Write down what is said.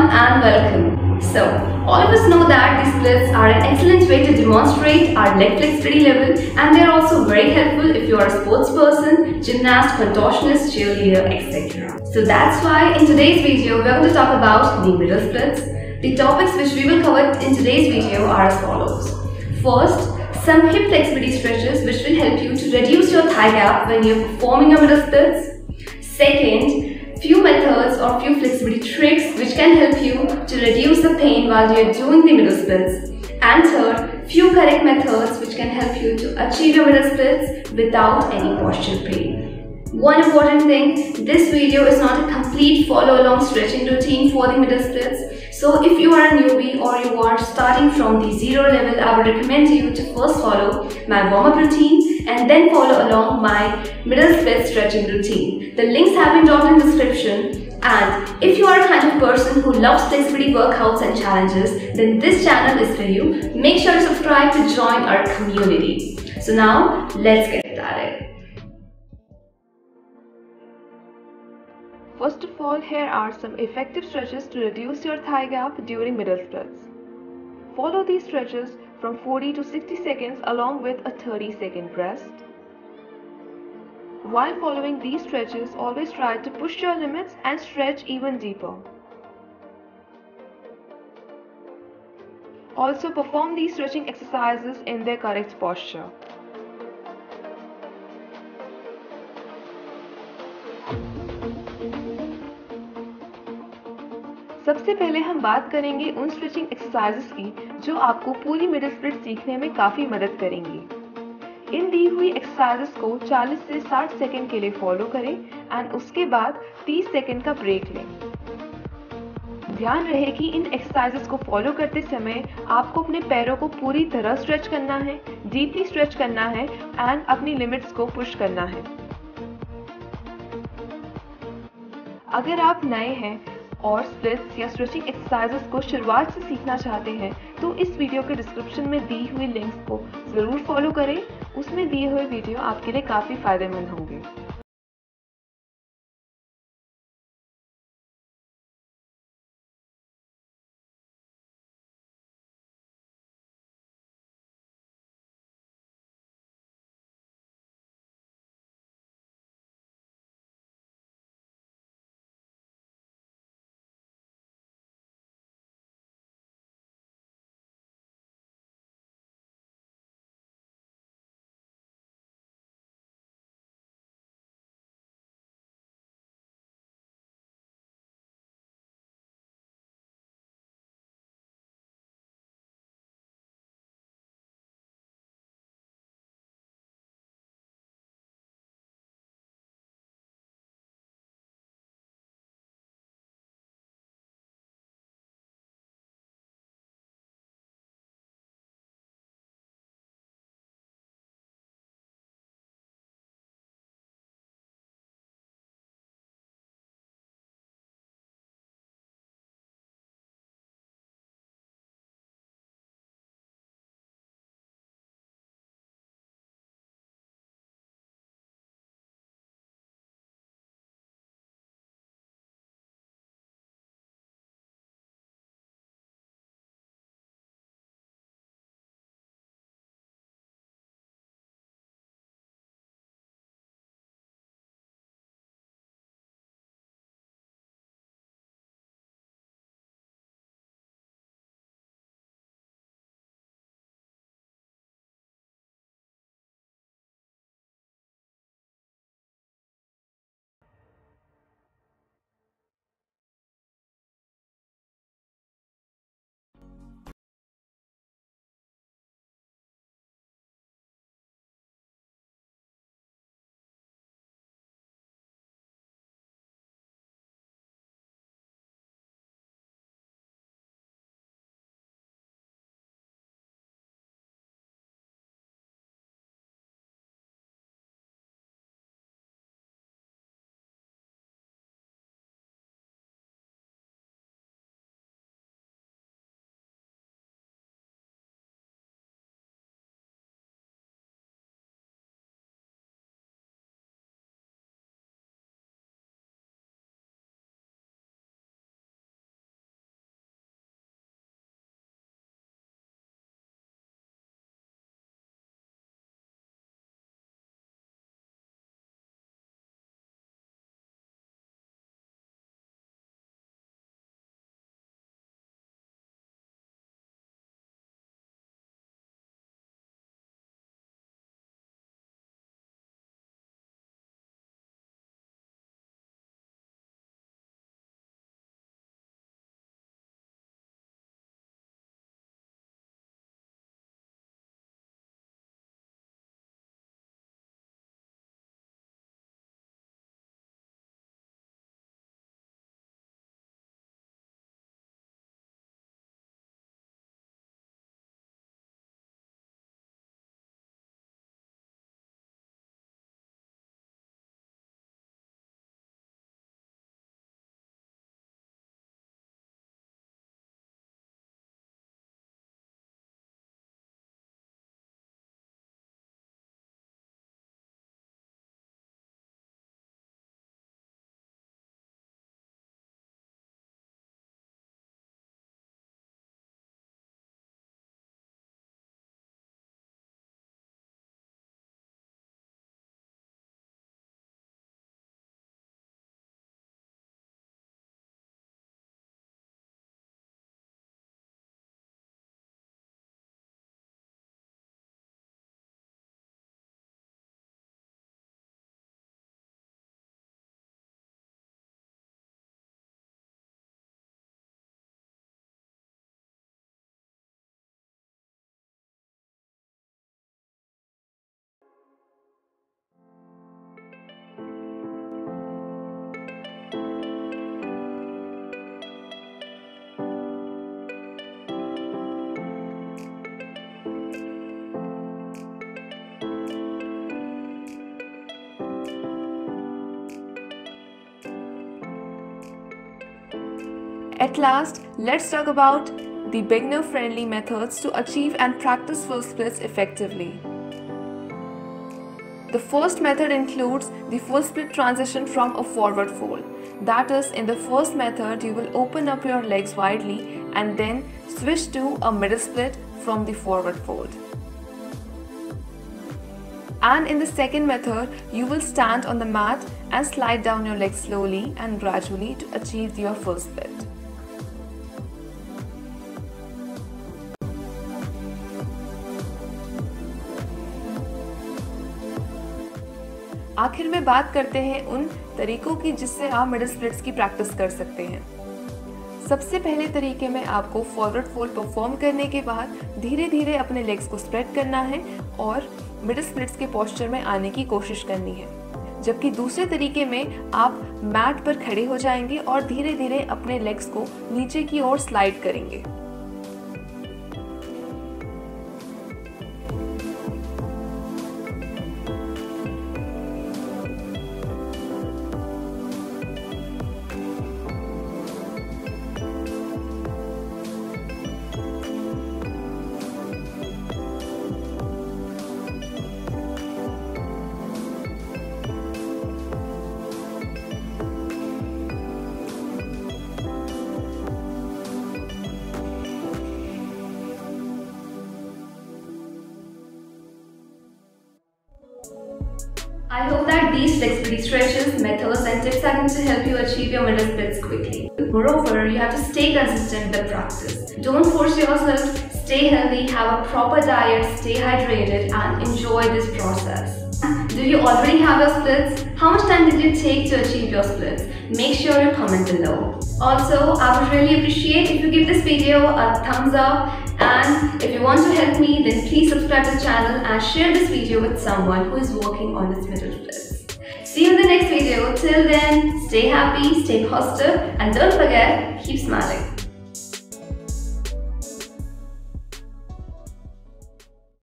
and welcome. So, all of us know that these splits are an excellent way to demonstrate our leg flexibility level, and they are also very helpful if you are a sports person, gymnast, contortionist, cheerleader, etc. So that's why in today's video we are going to talk about the middle splits. The topics which we will cover in today's video are as follows. First, some hip flexibility stretches which will help you to reduce your thigh gap when you're performing your middle splits. Second, few methods or few flexibility tricks which can help you to reduce the pain while you're doing the middle splits. And third, few correct methods which can help you to achieve your middle splits without any postural pain. One important thing, this video is not a complete follow-along stretching routine for the middle splits. So if you are a newbie or you are starting from the zero level, I would recommend you to first follow my warm-up routine and then follow along my middle split stretching routine. The links have been dropped in the description. And if you are a kind of person who loves flexibility workouts and challenges, then this channel is for you. Make sure to subscribe to join our community. So now, let's get started. First of all, here are some effective stretches to reduce your thigh gap during middle splits. Follow these stretches from 40 to 60 seconds along with a 30-second rest. While following these stretches, always try to push your limits and stretch even deeper. Also perform these stretching exercises in their correct posture. सबसे पहले हम बात करेंगे उन stretching exercises की जो आपको पूरी मिडल स्प्लिट सीखने में काफ़ी मदद करेंगी। इन दी हुई एक्सरसाइजेस को 40 से 60 सेकंड के लिए फॉलो करें एंड उसके बाद 30 सेकंड का ब्रेक लें। ध्यान रहे कि इन एक्सरसाइजेस को फॉलो करते समय आपको अपने पैरों को पूरी तरह स्ट्रेच करना है, डीपली स्ट्रेच करना है एंड अपनी लिमिट्स को पुश करना है। अगर आप नए हैं और स्प्लिट्स या स्ट्रेचिंग एक्सरसाइजेस को शुरुआत से सीखना चाहते हैं तो इस वीडियो के डिस्क्रिप्शन में दी हुई लिंक्स को ज़रूर फॉलो करें। उसमें दिए हुए वीडियो आपके लिए काफ़ी फायदेमंद होंगे। At last, let's talk about the beginner-friendly methods to achieve and practice full splits effectively. The first method includes the full split transition from a forward fold. That is, in the first method, you will open up your legs widely and then switch to a middle split from the forward fold. And in the second method, you will stand on the mat and slide down your legs slowly and gradually to achieve your full split. आखिर में बात करते हैं उन तरीकों की जिससे आप मिडिल स्प्लिट्स की प्रैक्टिस कर सकते हैं। सबसे पहले तरीके में आपको फॉरवर्ड फोल्ड परफॉर्म करने के बाद धीरे धीरे अपने लेग्स को स्प्रेड करना है और मिडिल स्प्लिट्स के पोस्चर में आने की कोशिश करनी है। जबकि दूसरे तरीके में आप मैट पर खड़े हो जाएंगे और धीरे धीरे अपने लेग्स को नीचे की ओर स्लाइड करेंगे। I hope that these flexibility stretches, methods and tips are going to help you achieve your middle splits quickly. Moreover, you have to stay consistent with practice. Don't force yourself, stay healthy, have a proper diet, stay hydrated and enjoy this process. Do you already have your splits? How much time did it take to achieve your splits? Make sure you comment below. Also, I would really appreciate if you give this video a thumbs up, and if you want to help me, then please subscribe to the channel and share this video with someone who is working on this middle splits. See you in the next video. Till then, stay happy, stay positive and don't forget, keep smiling.